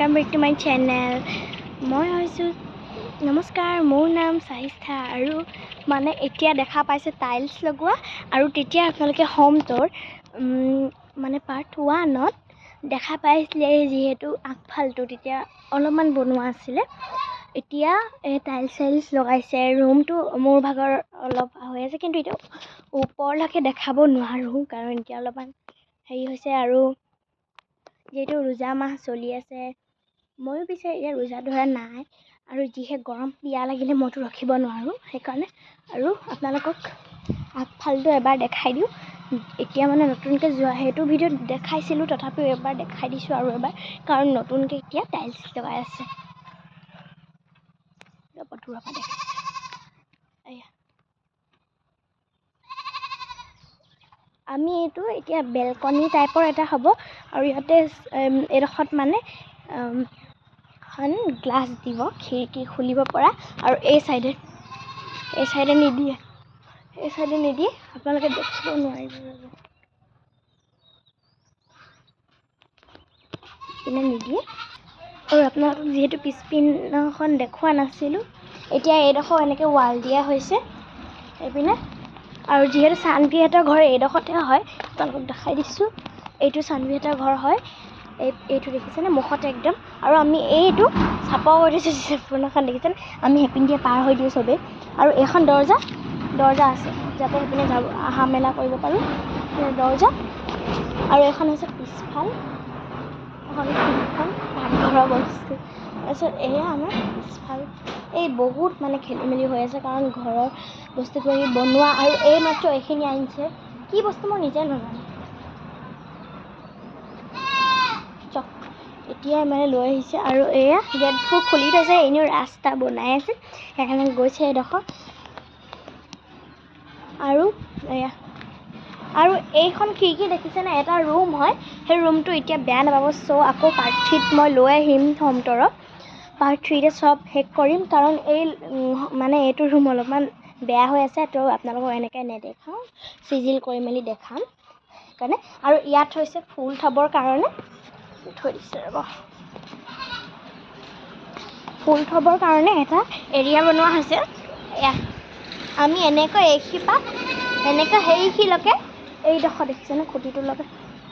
welcome back to my channel. মই হৈছো নমস্কাৰ, মোৰ নাম সাহিষ্ঠা আৰু মানে এতিয়া দেখা পাইছে টাইলছ লগোৱা আৰু তেতিয়া আপোনালোকে হোম টুৰ মানে পাৰ্ট 1ত দেখা পাইছিলে যেহেতু আগফালটো তেতিয়া অলপমান বনোৱা আছিলে এতিয়া টাইলছ লগাইছে ৰুমটো মোৰ ভাগৰ অলপ হৈ আছে কিন্তু এটা ওপৰলৈকে দেখাব নোৱাৰো কাৰণ এতিয়া অলপমান হেৰি হৈছে আৰু যেহেতু ৰোজা মাহ চলি আছে ময়ো পিছে এতিয়া ৰোজা ধৰা নাই আৰু যিহে গৰম পিয়া লাগিলে মইতো ৰখিব নোৱাৰোঁ সেইকাৰণে আৰু আপোনালোকক আগফালটো এবাৰ দেখাই দিওঁ এতিয়া মানে নতুনকৈ যোৱা সেইটো ভিডিঅ'ত দেখাইছিলোঁ তথাপিও এবাৰ দেখাই দিছোঁ আৰু এবাৰ কাৰণ নতুনকৈ এতিয়া টাইলছ লগাই আছে পথুৰৰ পৰা দেখাইছোঁ এয়া আমি এইটো এতিয়া বেলকনি টাইপৰ এটা হ'ব আৰু ইয়াতে এডোখৰত মানে এখন গ্লাছ দিব খিৰিকী খুলিব পৰা আৰু এই চাইডে নিদিয়ে আপোনালোকে দেখিব নোৱাৰিব পিনে নিদিয়ে আৰু আপোনালোকক যিহেতু পিছপিনখন দেখুওৱা নাছিলোঁ এতিয়া এইডোখৰ এনেকৈ ৱাল দিয়া হৈছে এইপিনে আৰু যিহেতু চানভিহঁতৰ ঘৰ এইডোখৰতে হয় আপোনালোকক দেখাই দিছোঁ এইটো চানভিহঁতৰ ঘৰ হয় এইটো দেখিছেনে মুখতে একদম আৰু আমি এইটো চাপৰ কৰি দিছোঁ পুৰণাখন দেখিছেনে আমি সেইপিনে দিয়ে পাৰ হৈ দিওঁ চবেই আৰু এইখন দৰ্জা আছে যাতে সেইপিনে যাব অহা মেলা কৰিব পাৰোঁ দৰ্জা আৰু এখন হৈছে পিছফাল এখন পাকঘৰৰ বস্তু তাৰপিছত এয়া আমাৰ পিছফাল এই বহুত মানে খেলি মেলি হৈ আছে কাৰণ ঘৰৰ বস্তু কৰি বনোৱা আৰু এই মাত্ৰ এইখিনি আনিছে কি বস্তু মই নিজে নাজানো এতিয়াই মানে লৈ আহিছে আৰু এয়া গেটবোৰ খুলি থৈছে এনেও ৰাস্তা বনাই আছে সেইকাৰণে গৈছে এডোখৰ আৰু এয়া আৰু এইখন খিৰিকী দেখিছেনে এটা ৰুম হয় সেই ৰুমটো এতিয়া বেয়া নাপাব আকৌ পাৰ্ট 3ত মই লৈ আহিম হোম টুৰত পাৰ্ট 3তে চব শেষ কৰিম কাৰণ এই মানে এইটো ৰুম অলপমান বেয়া হৈ আছে তো আপোনালোকক এনেকৈ নেদেখাওঁ চিজিল কৰি মেলি দেখাম সেইকাৰণে আৰু ইয়াত হৈছে ফুল থ'বৰ কাৰণে থৈ দিছে ৰ'ব ফুল থ'বৰ কাৰণে এটা এৰিয়া বনোৱা হৈছে এয়া আমি এনেকৈ এনেকৈ সেইখিলৈকে এইডোখৰ দেখিছেনে খুঁটিটোলৈকে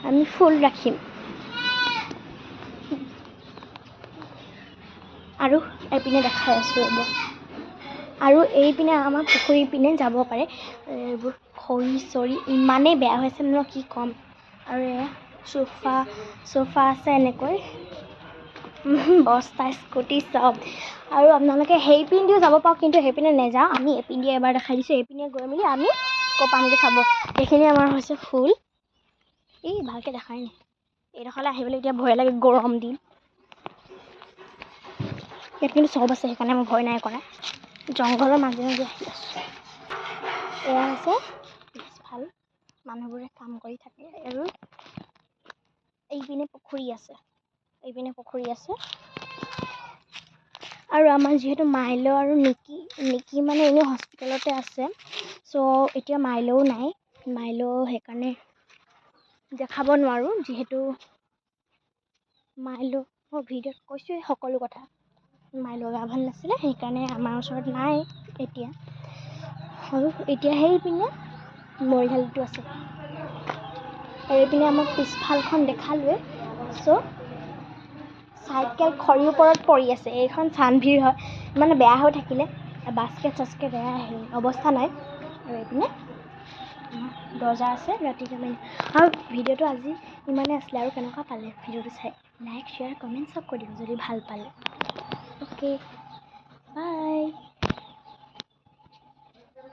আমি ফুল ৰাখিম আৰু এইপিনে দেখাই আছোঁ ৰ'ব আৰু এইপিনে আমাৰ পুখুৰী পিনে যাব পাৰে এইবোৰ খৰি চৰি ইমানেই বেয়া হৈছে ন কি ক'ম আৰু এয়া চোফা আছে এনেকৈ বস্তা স্কুটি চব আৰু আপোনালোকে সেইপিনে দিও যাব পাৰোঁ কিন্তু সেইপিনে নেযাওঁ আমি এইপিনে দিয়ে এবাৰ দেখাই দিছোঁ এইপিনে গৈ মেলি আমি পামগৈ চাব এইখিনি আমাৰ হৈছে ফুল ভালকৈ দেখাই নাই এইডোখৰলৈ আহিবলৈ এতিয়া ভয় লাগে গৰম দিন ইয়াত কিন্তু চব আছে সেইকাৰণে মই ভয় নাই কৰা জংঘলৰ মাজে মাজে আহি আছোঁ এয়া আছে পিছফাল মানুহবোৰে কাম কৰি থাকে আৰু এইপিনে পুখুৰী আছে আৰু আমাৰ যিহেতু মাইলো আৰু নিকি মানে এনেও হস্পিটেলতে আছে চ' এতিয়া মাইলোও নাই মাইলো সেইকাৰণে দেখাব নোৱাৰোঁ যিহেতু মাইলো মই ভিডিঅ'ত কৈছোঁৱেই সকলো কথা মাইলো গা ভাল নাছিলে সেইকাৰণে আমাৰ ওচৰত নাই এতিয়া আৰু এতিয়া সেইপিনে মৰিশালটো আছে আৰু এইপিনে আমাৰ পিছফালখন দেখালোৱে চ' চাইকেল খৰিৰ ওপৰত পৰি আছে এইখন চানভিৰ হয় মানে বেয়া হৈ থাকিলে বাস্কেট বেয়া অৱস্থা নাই আৰু এইপিনে দৰ্জা আছে ৰাতিকৈ মানে আৰু ভিডিঅ'টো আজি ইমানে আছিলে আৰু কেনেকুৱা পালে ভিডিঅ'টো চাই লাইক শ্বেয়াৰ কমেণ্ট চব কৰি দিব যদি ভাল পালে অ'কে বাই